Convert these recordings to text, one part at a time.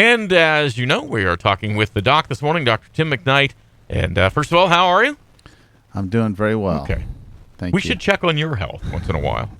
And as you know, we are talking with the doc this morning, Dr. Tim McKnight. And first of all, how are you? I'm doing very well. Okay. Thank We you. should check on your health once in a while.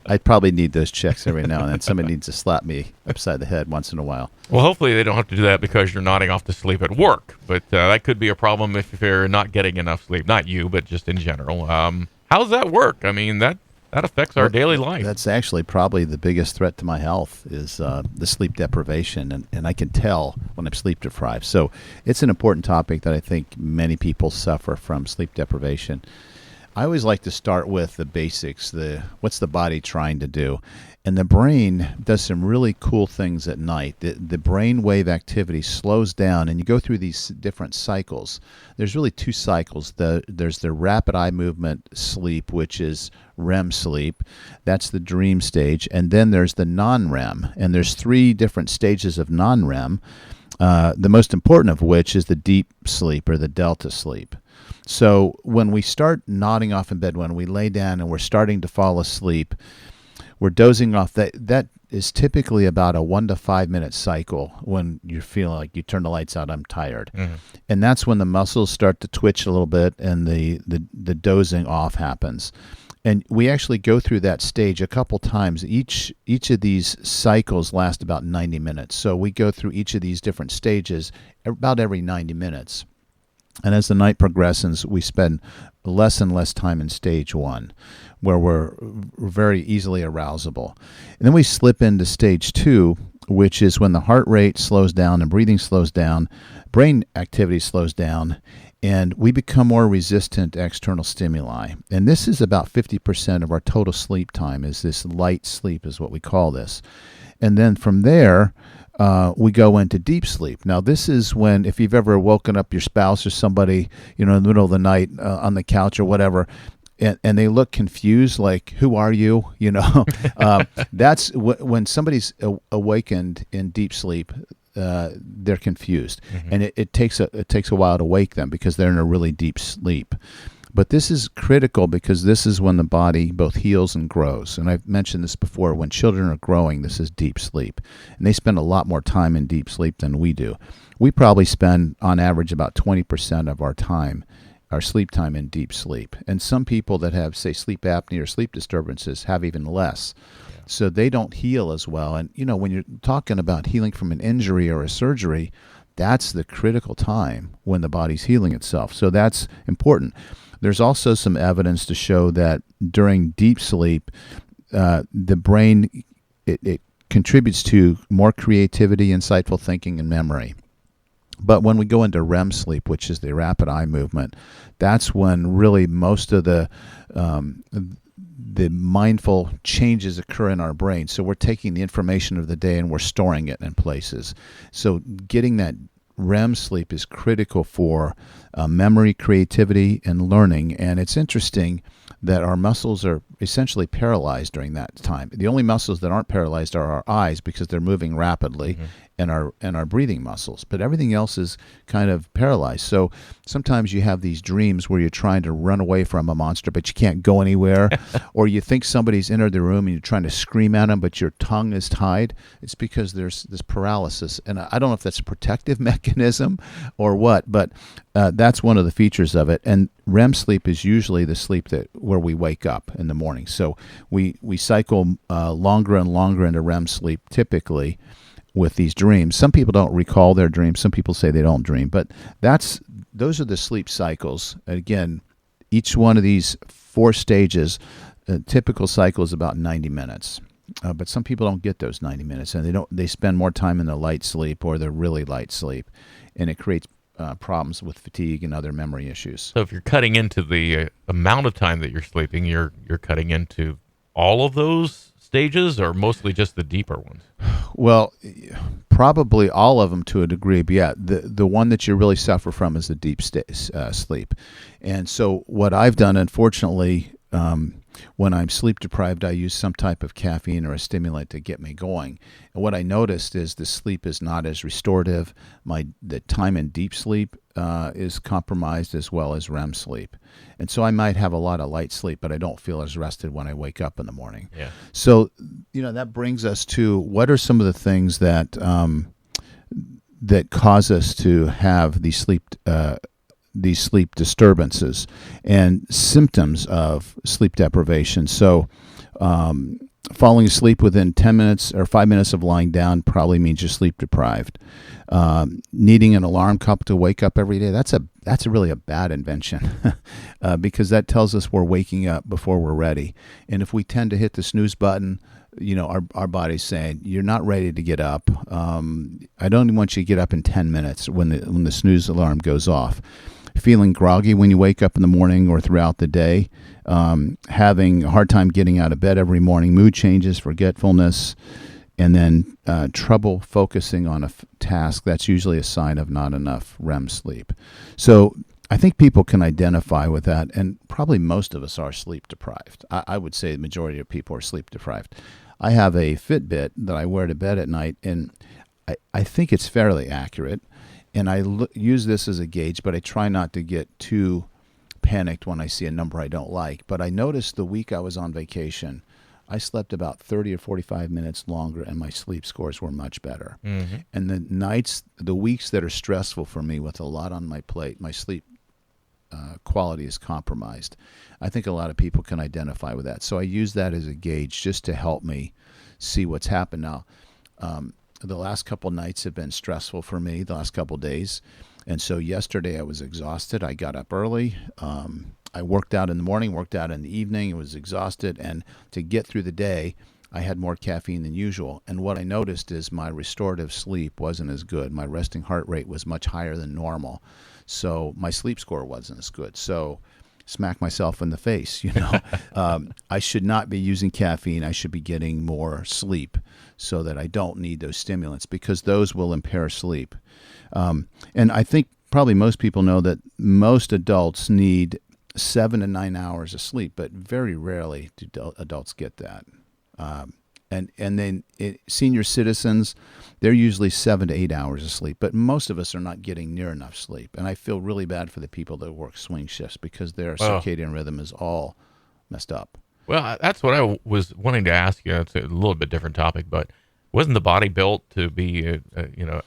I probably need those checks every now and then. Somebody needs to slap me upside the head once in a while. Well, hopefully they don't have to do that because you're nodding off to sleep at work. But that could be a problem if you're not getting enough sleep. Not you, but just in general. How does that work? I mean, that affects our daily life. That's actually probably the biggest threat to my health is the sleep deprivation, and I can tell when I'm sleep deprived. So it's an important topic that I think many people suffer from sleep deprivation. I always like to start with the basics, what's the body trying to do? And the brain does some really cool things at night. The brain wave activity slows down, and you go through these different cycles. There's really two cycles. There's the rapid eye movement sleep, which is REM sleep. That's the dream stage. And then there's the non-REM. And there's three different stages of non-REM, the most important of which is the deep sleep or the delta sleep. So when we start nodding off in bed, when we lay down and we're starting to fall asleep, we're dozing off. That is typically about a 1 to 5 minute cycle when you're feeling like you turn the lights out, I'm tired. Mm-hmm. And that's when the muscles start to twitch a little bit and the dozing off happens. And we actually go through that stage a couple times. Each of these cycles last about 90 minutes. So we go through each of these different stages about every 90 minutes. And as the night progresses, we spend less and less time in stage one, where we're very easily arousable. And then we slip into stage two, which is when the heart rate slows down and breathing slows down, brain activity slows down, and we become more resistant to external stimuli. And this is about 50% of our total sleep time, is this light sleep is what we call this. And then from there, we go into deep sleep. Now, this is when, if you've ever woken up your spouse or somebody, in the middle of the night on the couch or whatever, and they look confused, like, who are you? That's when somebody's awakened in deep sleep. They're confused, and it takes a while to wake them because they're in a really deep sleep. But this is critical because this is when the body both heals and grows. And I've mentioned this before. When children are growing, this is deep sleep. And they spend a lot more time in deep sleep than we do. We probably spend, on average, about 20% of our sleep time in deep sleep. And some people that have, say, sleep apnea or sleep disturbances have even less. Yeah. So they don't heal as well. And, when you're talking about healing from an injury or a surgery, that's the critical time when the body's healing itself. So that's important. There's also some evidence to show that during deep sleep, the brain, it contributes to more creativity, insightful thinking, and memory. But when we go into REM sleep, which is the rapid eye movement, that's when really most of the mindful changes occur in our brain. So we're taking the information of the day and we're storing it in places. So getting that REM sleep is critical for memory, creativity, and learning. And it's interesting that our muscles are essentially paralyzed during that time. The only muscles that aren't paralyzed are our eyes because they're moving rapidly, and our breathing muscles. But everything else is kind of paralyzed. So sometimes you have these dreams where you're trying to run away from a monster, but you can't go anywhere. Or you think somebody's entered the room and you're trying to scream at them, but your tongue is tied. It's because there's this paralysis. And I don't know if that's a protective mechanism or what, but that's one of the features of it. And REM sleep is usually the sleep where we wake up in the morning. So we cycle longer and longer into REM sleep typically with these dreams. Some people don't recall their dreams. Some people say they don't dream. But those are the sleep cycles. Again, each one of these 4 stages, a typical cycle is about 90 minutes. But some people don't get those 90 minutes, and they spend more time in the light sleep or the really light sleep, and it creates problems with fatigue and other memory issues. So if you're cutting into the amount of time that you're sleeping, you're cutting into all of those stages, or mostly just the deeper ones? Well, probably all of them to a degree, but yeah, the one that you really suffer from is the deep sleep. And so what I've done, unfortunately, when I'm sleep deprived, I use some type of caffeine or a stimulant to get me going. And what I noticed is the sleep is not as restorative. The time in deep sleep is compromised, as well as REM sleep. And so I might have a lot of light sleep, but I don't feel as rested when I wake up in the morning. Yeah. So, that brings us to what are some of the things that that cause us to have these sleep disturbances and symptoms of sleep deprivation. So, falling asleep within 10 minutes or 5 minutes of lying down probably means you're sleep deprived. Needing an alarm clock to wake up every day, that's really a bad invention because that tells us we're waking up before we're ready. And if we tend to hit the snooze button, our body's saying, you're not ready to get up. I don't even want you to get up in 10 minutes when the snooze alarm goes off. Feeling groggy when you wake up in the morning or throughout the day, having a hard time getting out of bed every morning, mood changes, forgetfulness, and then trouble focusing on a task, that's usually a sign of not enough REM sleep. So I think people can identify with that, and probably most of us are sleep deprived. I would say the majority of people are sleep deprived. I have a Fitbit that I wear to bed at night, and I think it's fairly accurate. And I use this as a gauge, but I try not to get too panicked when I see a number I don't like. But I noticed the week I was on vacation, I slept about 30 or 45 minutes longer, and my sleep scores were much better. Mm-hmm. And the weeks that are stressful for me with a lot on my plate, my sleep quality is compromised. I think a lot of people can identify with that. So I use that as a gauge just to help me see what's happened now. The last couple nights have been stressful for me, the last couple days. And so yesterday I was exhausted. I got up early. I worked out in the morning, worked out in the evening. I was exhausted. And to get through the day, I had more caffeine than usual. And what I noticed is my restorative sleep wasn't as good. My resting heart rate was much higher than normal. So my sleep score wasn't as good. So smack myself in the face, I should not be using caffeine. I should be getting more sleep so that I don't need those stimulants, because those will impair sleep. And I think probably most people know that most adults need 7 to 9 hours of sleep, but very rarely do adults get that. And then senior citizens, they're usually 7 to 8 hours of sleep, but most of us are not getting near enough sleep. And I feel really bad for the people that work swing shifts because their circadian rhythm is all messed up. Well, that's what I was wanting to ask you. It's a little bit different topic, but wasn't the body built to be,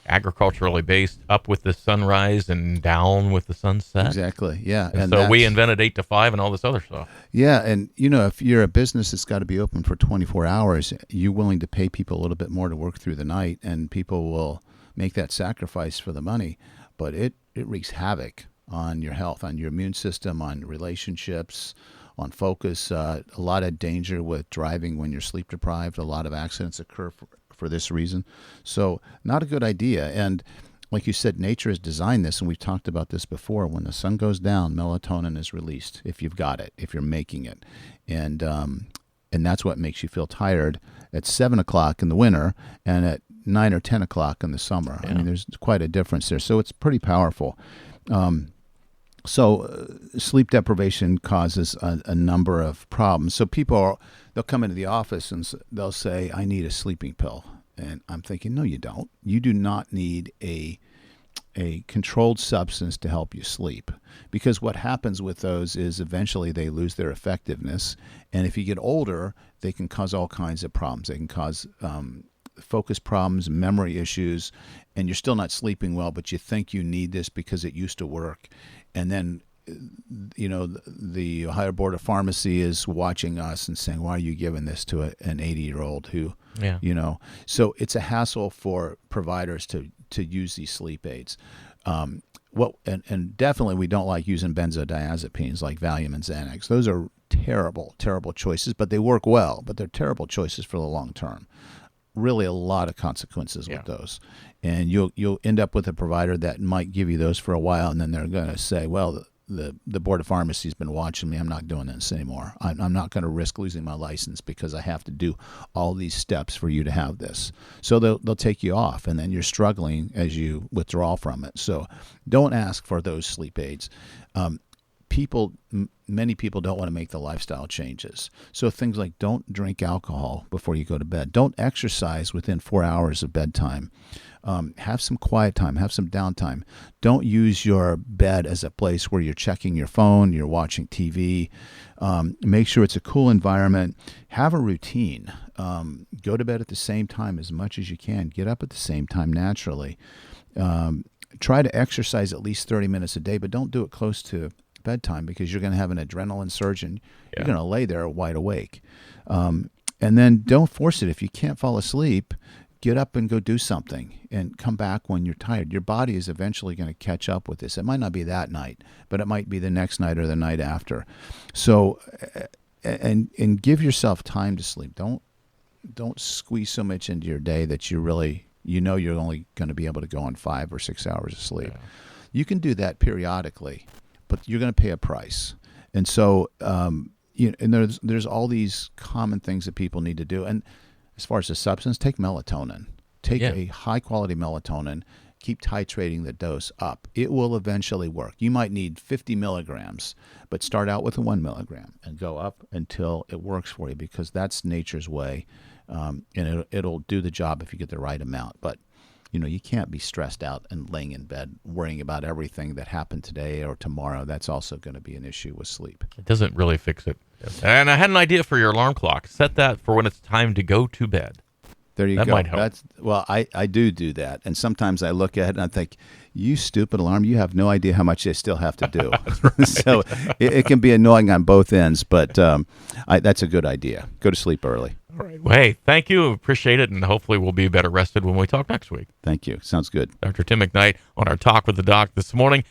agriculturally based, up with the sunrise and down with the sunset? Exactly. Yeah. And so we invented 8 to 5 and all this other stuff. Yeah. And, if you're a business that's got to be open for 24 hours, you're willing to pay people a little bit more to work through the night, and people will make that sacrifice for the money. But it wreaks havoc on your health, on your immune system, on relationships, on focus. A lot of danger with driving when you're sleep deprived. A lot of accidents occur for this reason. So not a good idea. And like you said, nature has designed this, and we've talked about this before. When the sun goes down, melatonin is released if you've got it, if you're making it. And that's what makes you feel tired at 7 o'clock in the winter and at 9 or 10 o'clock in the summer. Yeah. I mean, there's quite a difference there. So it's pretty powerful. So sleep deprivation causes a number of problems. So they'll come into the office and they'll say, I need a sleeping pill. And I'm thinking, no, you don't. You do not need a controlled substance to help you sleep. Because what happens with those is eventually they lose their effectiveness. And if you get older, they can cause all kinds of problems. They can cause focus problems, memory issues, and you're still not sleeping well, but you think you need this because it used to work. And then, the Ohio Board of Pharmacy is watching us and saying, why are you giving this to an 80-year-old who, So it's a hassle for providers to use these sleep aids. And definitely we don't like using benzodiazepines like Valium and Xanax. Those are terrible, terrible choices, but they work well, but they're terrible choices for the long term. Really a lot of consequences with those. And you'll end up with a provider that might give you those for a while, and then they're going to say, well, the Board of Pharmacy has been watching me. I'm not doing this anymore. I'm not going to risk losing my license because I have to do all these steps for you to have this. So they'll take you off, and then you're struggling as you withdraw from it. So don't ask for those sleep aids. Many people don't want to make the lifestyle changes. So things like don't drink alcohol before you go to bed. Don't exercise within 4 hours of bedtime. Have some quiet time. Have some downtime. Don't use your bed as a place where you're checking your phone, you're watching TV. Make sure it's a cool environment. Have a routine. Go to bed at the same time as much as you can. Get up at the same time naturally. Try to exercise at least 30 minutes a day, but don't do it close to bedtime because you're going to have an adrenaline surge and you're going to lay there wide awake. And then don't force it. If you can't fall asleep, get up and go do something and come back when you're tired. Your body is eventually going to catch up with this. It might not be that night, but it might be the next night or the night after. So, and give yourself time to sleep. Don't squeeze so much into your day that you're only going to be able to go on 5 or 6 hours of sleep. Yeah. You can do that periodically, but you're going to pay a price. And so, and there's all these common things that people need to do. And as far as the substance, take melatonin. Take a high quality melatonin. Keep titrating the dose up. It will eventually work. You might need 50 milligrams, but start out with a 1 milligram and go up until it works for you, because that's nature's way. And it'll do the job if you get the right amount. But you can't be stressed out and laying in bed worrying about everything that happened today or tomorrow. That's also going to be an issue with sleep. It doesn't really fix it. And I had an idea for your alarm clock. Set that for when it's time to go to bed. There you go. That might help. I do that. And sometimes I look at it and I think, you stupid alarm, you have no idea how much they still have to do. Right. So it can be annoying on both ends, but that's a good idea. Go to sleep early. All right. Well, hey, thank you. Appreciate it. And hopefully we'll be better rested when we talk next week. Thank you. Sounds good. Dr. Tim McKnight on our Talk with the Doc this morning.